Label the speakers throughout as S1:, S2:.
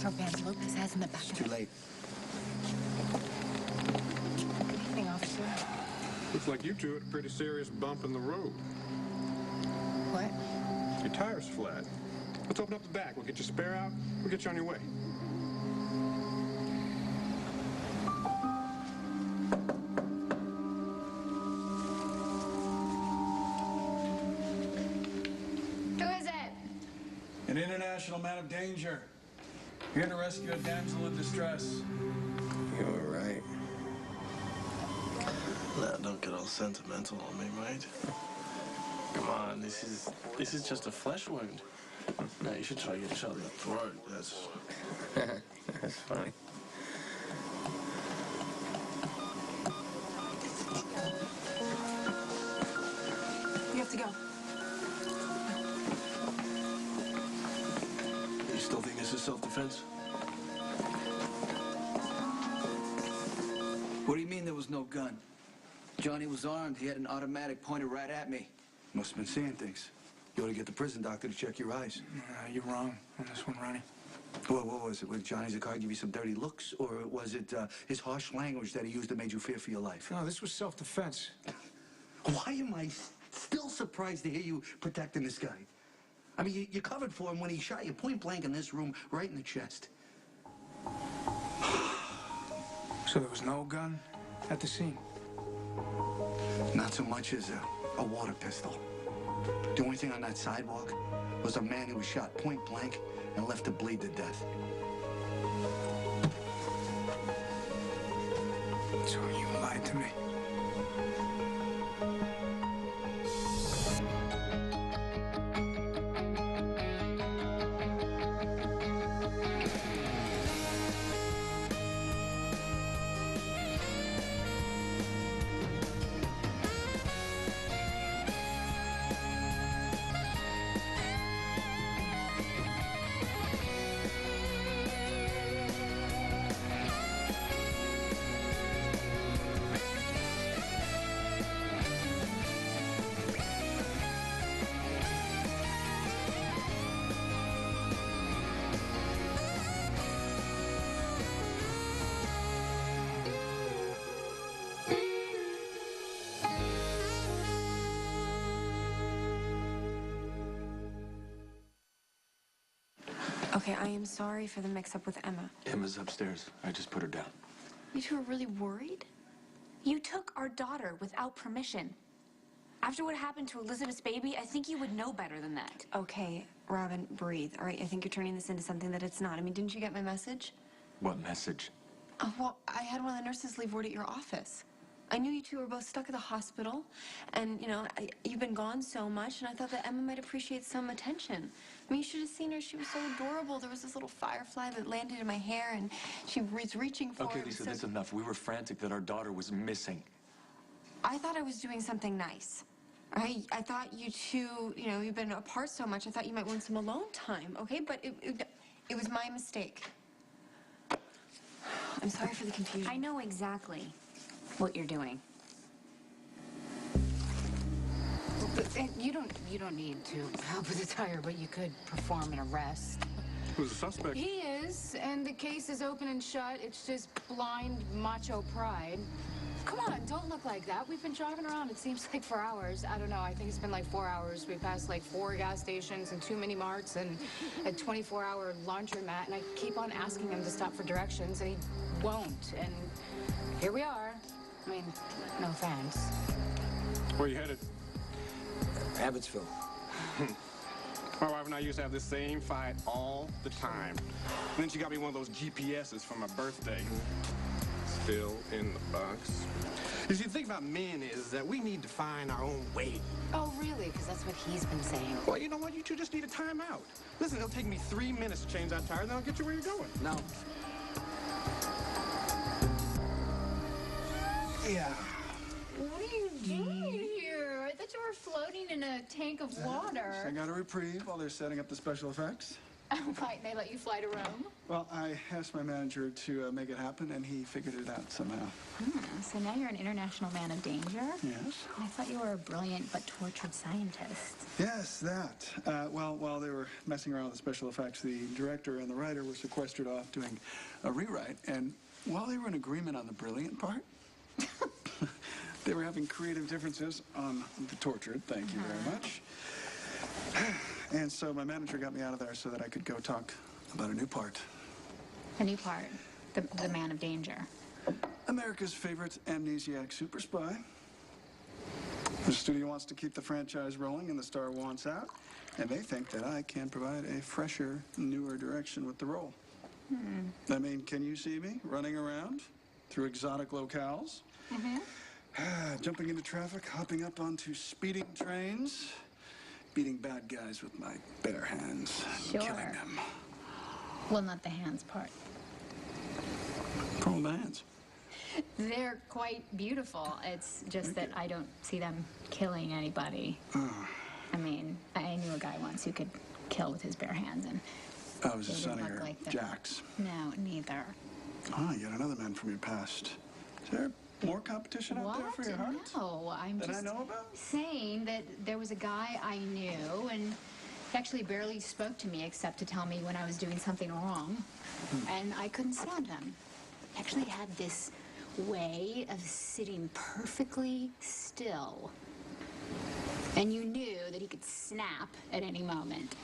S1: So Vance Lopez has in the back.
S2: It's too late.
S1: Good evening, officer.
S3: Looks like you two had a pretty serious bump in the road.
S1: What?
S3: Your tire's flat. Let's open up the back. We'll get your spare out. We'll get you on your way.
S1: Who is it?
S4: An international man of danger. Here to rescue a damsel in distress.
S2: You're right. Now, don't get all sentimental on me, right? Come on, this is just a flesh wound. No, you should try getting shot in the throat. That's that's funny.
S1: You have to go.
S2: You still think this is self-defense?
S4: What do you mean there was no gun? Johnny was armed. He had an automatic pointed right at me. Must have been seeing things. You ought to get the prison doctor to check your eyes.
S5: You're wrong on this one, Ronnie.
S4: What was it? Was Johnny Zakar give you some dirty looks? Or was it his harsh language that he used that made you fear for your life?
S5: No, this was self-defense.
S4: Why am I still surprised to hear you protecting this guy? I mean, you covered for him when he shot you point blank in this room, right in the chest.
S5: So there was no gun at the scene?
S4: Not so much as a water pistol. The only thing on that sidewalk was a man who was shot point blank and left to bleed to death.
S5: So you lied to me.
S6: Okay, I am sorry for the mix-up with Emma.
S2: Emma's upstairs. I just put her down.
S6: You two are really worried? You took our daughter without permission. After what happened to Elizabeth's baby, I think you would know better than that. Okay, Robin, breathe. All right, I think you're turning this into something that it's not. I mean, didn't you get my message?
S2: What message?
S6: Well, I had one of the nurses leave word at your office. I knew you two were both stuck at the hospital, and, you know, you've been gone so much, and I thought that Emma might appreciate some attention. I mean, you should have seen her. She was so adorable. There was this little firefly that landed in my hair, and she was reaching for it.
S2: Okay, Lisa, that's enough. We were frantic that our daughter was missing.
S6: I thought I was doing something nice. I thought you two, you know, you've been apart so much, I thought you might want some alone time, okay? But it was my mistake. I'm sorry for the confusion.
S7: I know exactly what you're doing. You don't need to help with the tire, but you could perform an arrest.
S3: Who's the suspect?
S7: He is, and the case is open and shut. It's just blind macho pride. Come on, don't look like that. We've been driving around, it seems like for hours. I don't know, I think it's been like 4 hours. We passed like 4 gas stations and 2 mini marts and a 24-hour laundromat, and I keep on asking him to stop for directions, and he won't. And here we are. I mean, no offense.
S3: Where you headed?
S4: Abbotsville.
S3: My wife and I used to have this same fight all the time. And then she got me one of those GPSs for my birthday. Still in the box. You see, the thing about men is that we need to find our own way.
S7: Oh, really? Because that's what he's been saying.
S3: Well, you know what? You two just need a timeout. Listen, it'll take me 3 minutes to change that tire, then I'll get you where you're going.
S4: No. Yeah.
S8: What are you doing here? I thought you were floating in a tank of water.
S4: I got a reprieve while they're setting up the special effects.
S7: Why, they let you fly to Rome?
S5: Well, I asked my manager to make it happen, and he figured it out somehow.
S7: So now you're an international man of danger?
S5: Yes?
S7: I thought you were a brilliant but tortured scientist.
S5: Yes, that. Well, while they were messing around with the special effects, the director and the writer were sequestered off doing a rewrite, and while they were in agreement on the brilliant part, they were having creative differences on the tortured. Thank you very much. And so my manager got me out of there so that I could go talk about a new part.
S7: A new part, the man of danger.
S5: America's favorite amnesiac super spy. The studio wants to keep the franchise rolling and the star wants out, and they think that I can provide a fresher, newer direction with the role. I mean, can you see me running around through exotic locales? Jumping into traffic, hopping up onto speeding trains, beating bad guys with my bare hands,
S7: Sure.
S5: killing them.
S7: Well, not the hands part.
S5: From the hands.
S7: They're quite beautiful. It's just that I don't see them killing anybody. I mean, I knew a guy once who could kill with his bare hands, and
S5: I was a
S7: they
S5: son
S7: didn't
S5: of
S7: look
S5: your
S7: like them.
S5: Jax.
S7: No, neither.
S5: Ah, yet another man from your past. Is there more competition out there for your heart?
S7: No, I'm
S5: That I
S7: just
S5: know about?
S7: saying that there was a guy I knew, and he actually barely spoke to me except to tell me when I was doing something wrong, and I couldn't stand him. He actually had this way of sitting perfectly still, and you knew that he could snap at any moment.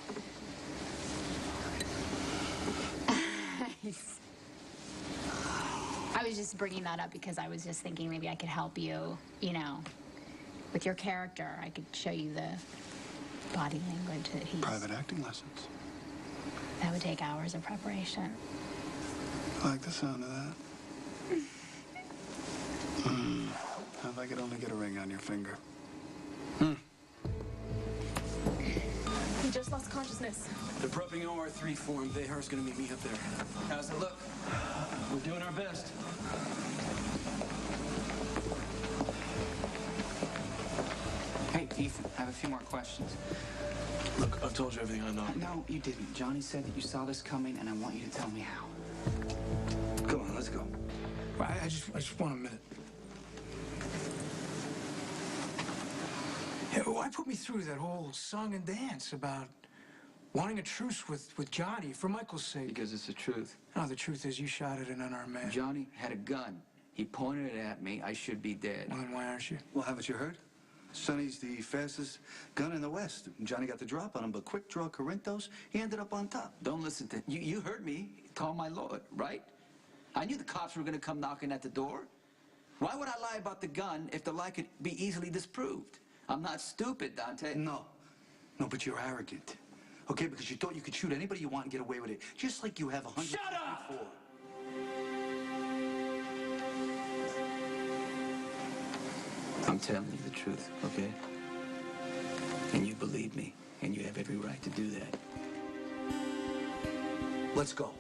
S7: I was just bringing that up because I was just thinking maybe I could help you, you know, with your character. I could show you the body language that he's...
S5: Private acting lessons.
S7: That would take hours of preparation.
S5: I like the sound of that. If I could only get a ring on your finger.
S1: He just lost consciousness.
S9: They're prepping OR3 for him. Behar's gonna meet me up there. How's it look? We're doing our best.
S10: Hey, Ethan, I have a few more questions.
S2: Look, I've told you everything I know.
S10: No, you didn't. Johnny said that you saw this coming, and I want you to tell me how.
S4: Come on, let's go.
S5: I just want a minute. Yeah, why put me through that whole song and dance about wanting a truce with Johnny for Michael's sake?
S10: Because it's the truth.
S5: No, the truth is you shot at an unarmed man.
S10: Johnny had a gun. He pointed it at me. I should be dead.
S5: Well, then why aren't you?
S4: Well, haven't you heard? Sonny's the fastest gun in the West. Johnny got the drop on him, but quick draw Corinthos, he ended up on top.
S10: Don't listen to... You heard me call my lord, right? I knew the cops were going to come knocking at the door. Why would I lie about the gun if the lie could be easily disproved? I'm not stupid, Dante.
S4: No, but you're arrogant. Okay, because you thought you could shoot anybody you want and get away with it, just like you have 100
S10: Shut up!
S4: before.
S10: I'm telling you the truth, okay? And you believe me, and you have every right to do that.
S4: Let's go.